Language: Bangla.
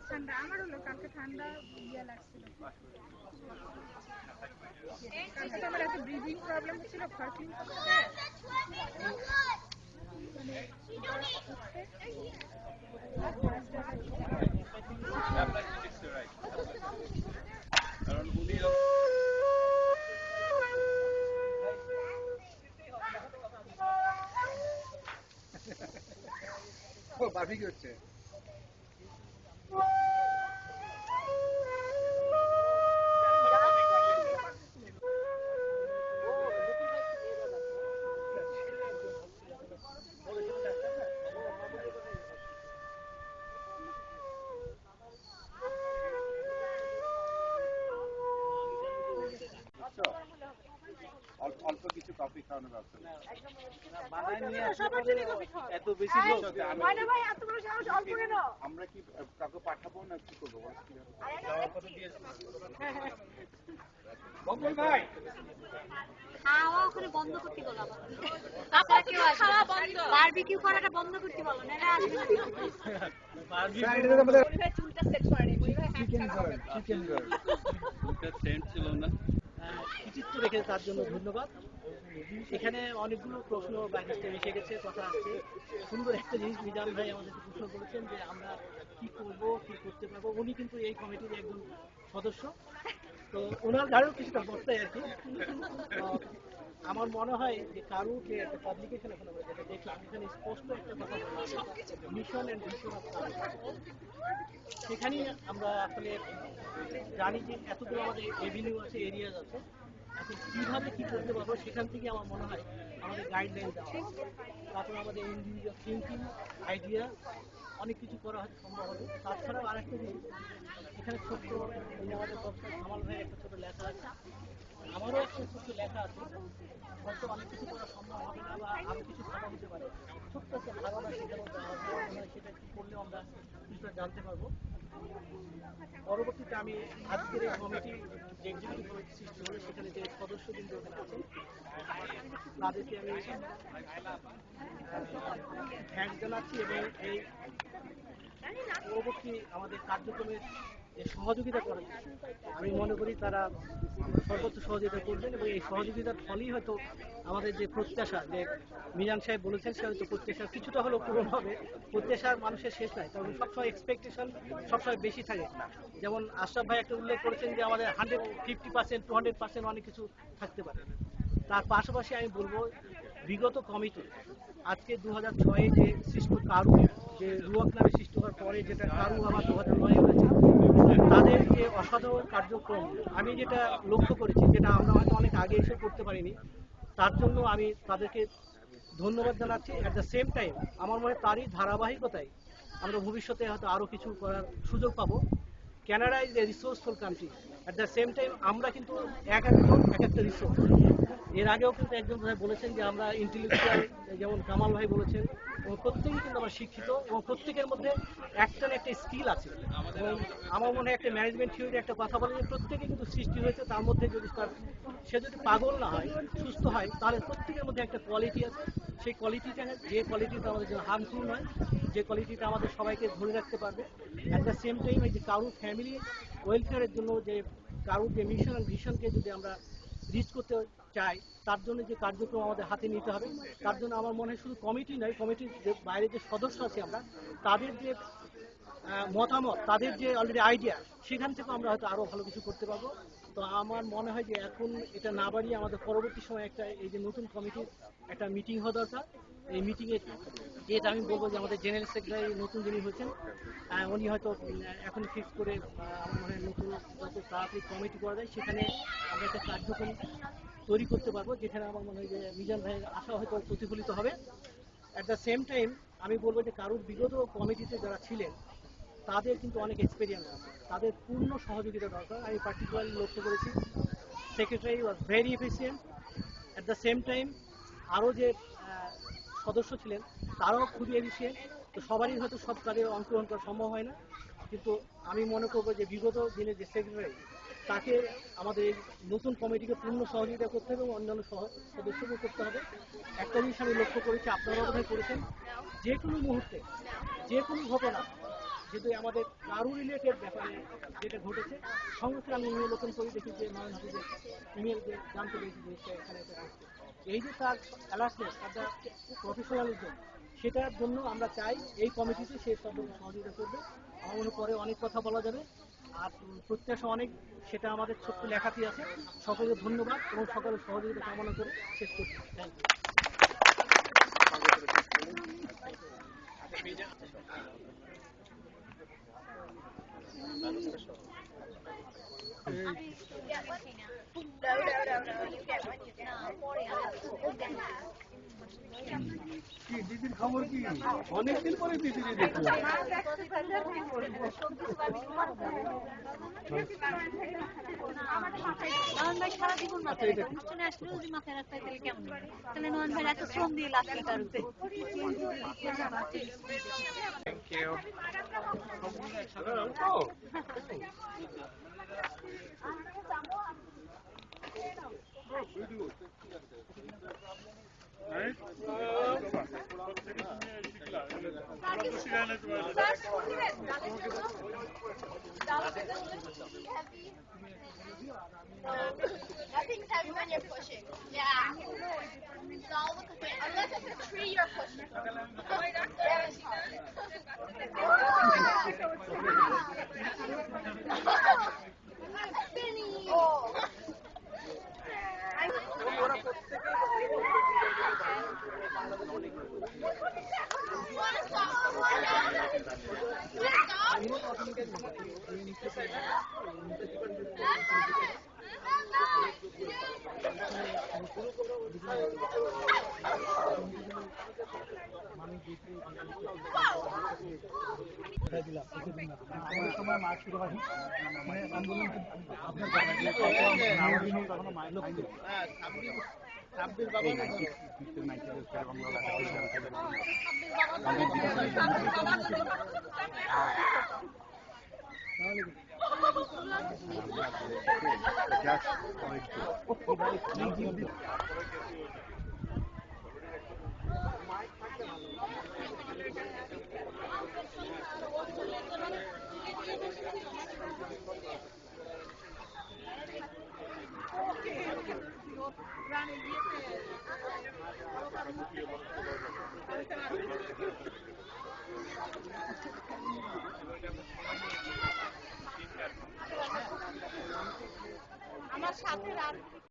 ঠান্ডা আমার হলো কালকে ঠান্ডা ইয়ে লাগছিল কালকে তো আমার একটা ব্রিদিং প্রবলেম হচ্ছিল ফার্কিং বারবিকিউ হচ্ছে অল্প কিছু কফি খাওয়ানো ব্যবস্থা এত বেশি লোক আমরা কি কাউকে পাঠাবো না কি করবো ভাই খাওয়া ওখানে বন্ধ করতে বলো বারবিকিউ করাটা বন্ধ করতে বলো না চুলটা সেট করে নেই চিকেন গার্ল কৃতিত্ব রেখে তার জন্য ধন্যবাদ। এখানে অনেকগুলো প্রশ্ন বাইরে এসে গেছে, কথা আসছে। সুন্দর একটা জিনিস মিজান ভাই আমাদেরকে প্রশ্ন করেছেন যে আমরা কি করব, কি করতে পারবো। উনি কিন্তু এই কমিটির একজন সদস্য, তো ওনার গাড়িও কিছুটা বর্তায় আর কি। আমার মনে হয় যে কারো যে একটা পাবলিকেশন এখন আমরা যেটা দেখলাম, এখানে স্পষ্ট একটা কথা মিশন অ্যান্ড ভিশন অফ সেখানেই আমরা আসলে জানি যে এতগুলো আমাদের এভিনিউ আছে, এরিয়াজ আছে। এখন কীভাবে কী করতে পারবো সেখান থেকে আমার মনে হয় আমাদের গাইডলাইন দেওয়া, তারপর আমাদের ইন্ডিভিজুয়াল থিঙ্কিং আইডিয়া অনেক কিছু করা হয়তো সম্ভব হবে। তাছাড়াও আরেকটা জিনিস, এখানে ছোট্ট আমাদের প্রফেসর কামাল ভাইয়ের একটা ছোটো লেখা আছে, আমারও একটা ছোট্ট লেখা আছে। হয়তো অনেক কিছু করা সম্ভব হবে না বা আরও কিছু করা হতে পারে। ছোট্ট একটা ধারণা সেখানে দেওয়া হয়, সেটা কি করলে আমরা কিছুটা জানতে পারবো। পরবর্তীতে আমি আজকের এই কমিটি যে এক্সিকিউটিভ কমিটি সৃষ্টি হলো, সেখানে যে সদস্যবৃন্দ ওখানে আছেন তাদেরকে আমি থ্যাঙ্কস জানাচ্ছি এবং এই পরবর্তী আমাদের কার্যক্রমের যে সহযোগিতা করেন, আমি মনে করি তারা সর্বোচ্চ সহযোগিতা করবেন এবং এই সহযোগিতার ফলেই হয়তো আমাদের যে প্রত্যাশা, যে মিজান সাহেব বলেছেন, সে হয়তো প্রত্যাশা কিছুটা হলেও পূরণ হবে। প্রত্যাশার মানুষের শেষ নাই, তবে সবসময় এক্সপেকটেশন সবসময় বেশি থাকে। যেমন আশরাফ ভাই একটা উল্লেখ করেছেন যে আমাদের 150%, 200% অনেক কিছু থাকতে পারে। তার পাশাপাশি আমি বলবো বিগত কমিটি আজকে 2006-এ যে সৃষ্ট কারু, যে রুয়া ক্লাবে সৃষ্টি হওয়ার পরে যেটা কারু আবার 2009-এ হয়েছে, তাদের যে অসাধারণ কার্যক্রম আমি যেটা লক্ষ্য করেছি, যেটা আমরা হয়তো অনেক আগে এসে করতে পারিনি, তার জন্য আমি তাদেরকে ধন্যবাদ জানাচ্ছি। অ্যাট দ্য সেম টাইম আমার মনে হয় তারই ধারাবাহিকতায় আমরা ভবিষ্যতে হয়তো আরও কিছু করার সুযোগ পাবো। Canada is a resourceful country, at the same time আমরা কিন্তু এক একটা রিসোর্স। এর আগেও কিন্তু একজন ভাই বলেছেন যে আমরা ইন্টেলেকচুয়াল, যেমন কামাল ভাই বলেছেন, এবং প্রত্যেকেই কিন্তু আমরা শিক্ষিত এবং প্রত্যেকের মধ্যে একটা না একটা স্কিল আছে। এবং আমার মনে হয় একটা ম্যানেজমেন্ট থিওরি একটা কথা বলে যে প্রত্যেকে কিন্তু সৃষ্টি হয়েছে, তার মধ্যে যদি সে যদি পাগল না হয়, সুস্থ হয়, তাহলে প্রত্যেকের মধ্যে একটা কোয়ালিটি আছে। সেই কোয়ালিটিটা, যে কোয়ালিটিটা আমাদের জন্য হার্মফুল নয়, যে কোয়ালিটিটা আমাদের সবাইকে ধরে রাখতে পারবে। অ্যাট দ্য সেম টাইম এই যে কারুর ফ্যামিলি ওয়েলফেয়ারের জন্য, যে কারুর যে মিশন অ্যান্ড ভিশনকে যদি আমরা রিচ করতে চাই, তার জন্য যে কার্যক্রম আমাদের হাতে নিতে হবে, তার জন্য আমার মনে হয় শুধু কমিটি নয়, কমিটির যে বাইরে যে সদস্য আছে আমরা, তাদের যে মতামত, তাদের যে অলরেডি আইডিয়া, সেখান থেকে আমরা হয়তো আরও ভালো কিছু করতে পারবো। তো আমার মনে হয় যে এখন এটা না বাড়িয়ে আমাদের পরবর্তী সময় একটা এই যে নতুন কমিটির একটা মিটিং হওয়া দরকার। এই মিটিংয়ে যেটা আমি বলবো যে আমাদের জেনারেল সেক্রেটারি নতুন যিনি হয়েছেন, উনি হয়তো এখন ফিক্স করে আমার মনে হয় নতুন যত তাড়াতাড়ি কমিটি করা যায় সেখানে আমরা একটা কার্যক্রম তৈরি করতে পারবো, যেখানে আমার মনে হয় যে মিজান ভাইয়ের আশা হয়তো প্রতিফলিত হবে। অ্যাট দ্য সেম টাইম আমি বলবো যে কারোর বিগত কমিটিতে যারা ছিলেন তাদের কিন্তু অনেক এক্সপিরিয়েন্স আছে, তাদের পূর্ণ সহযোগিতা দরকার। আমি পার্টিকুলারলি লক্ষ্য করেছি secretary was very efficient. At the same time আরও যে সদস্য ছিলেন তারাও খুবই এফিসিয়েন্ট। তো সবারই হয়তো সব কাজে অংশগ্রহণ করা সম্ভব হয় না, কিন্তু আমি মনে করবো যে বিগত দিনে যে সেক্রেটারি তাকে আমাদের নতুন কমিটিকে পূর্ণ সহযোগিতা করতে হবে এবং অন্যান্য সদস্যকেও করতে হবে। একটা জিনিস আমি লক্ষ্য করেছি, আপনারা বোধহয় করেছেন, যে কোনো মুহূর্তে যে কোনো ঘটনা যদি আমাদের কারু রিলেটেড ব্যাপারে যেটা ঘটেছে, সঙ্গে সঙ্গে আমি ইমেল ওপেন করে দেখি যে নয়ন হাফিজের ইমেল যে জানতে পেরেছি যে সে এখানে এটা করছে। এই যে তার অ্যালার্টনেস, তার প্রফেশনালিজম, সেটার জন্য আমরা চাই এই কমিটিতে সে সহযোগিতা করবে। আমার মনে পরে অনেক কথা বলা যাবে, আর প্রত্যাশা অনেক, সেটা আমাদের ছোট্ট লেখাটি আছে। সকলকে ধন্যবাদ এবং সকলের সহযোগিতা কামনা করে শেষ করছি। থ্যাংক কি দিদির খবর কি? অনেকদিন পরে দিদির দেখলাম। নয়ন ভাই সারা জীবন মাথায় রাখে, অনুষ্ঠানে আসলে যদি মাথায় রাখতে হয় তাহলে কেমন হয়? তাহলে নয়ন ভাই এত শ্রম দিয়ে লাভ কি কারুতে? Thank you. Nothing's heavy when you're pushing. Yeah. So look at it. Unless it's a tree you're pushing. Spinny. Oh. আমার সময় মাছ শুরু হয় মানে আন্দোলন আপনার তখন মায়ের লোক আমার সাথে রাত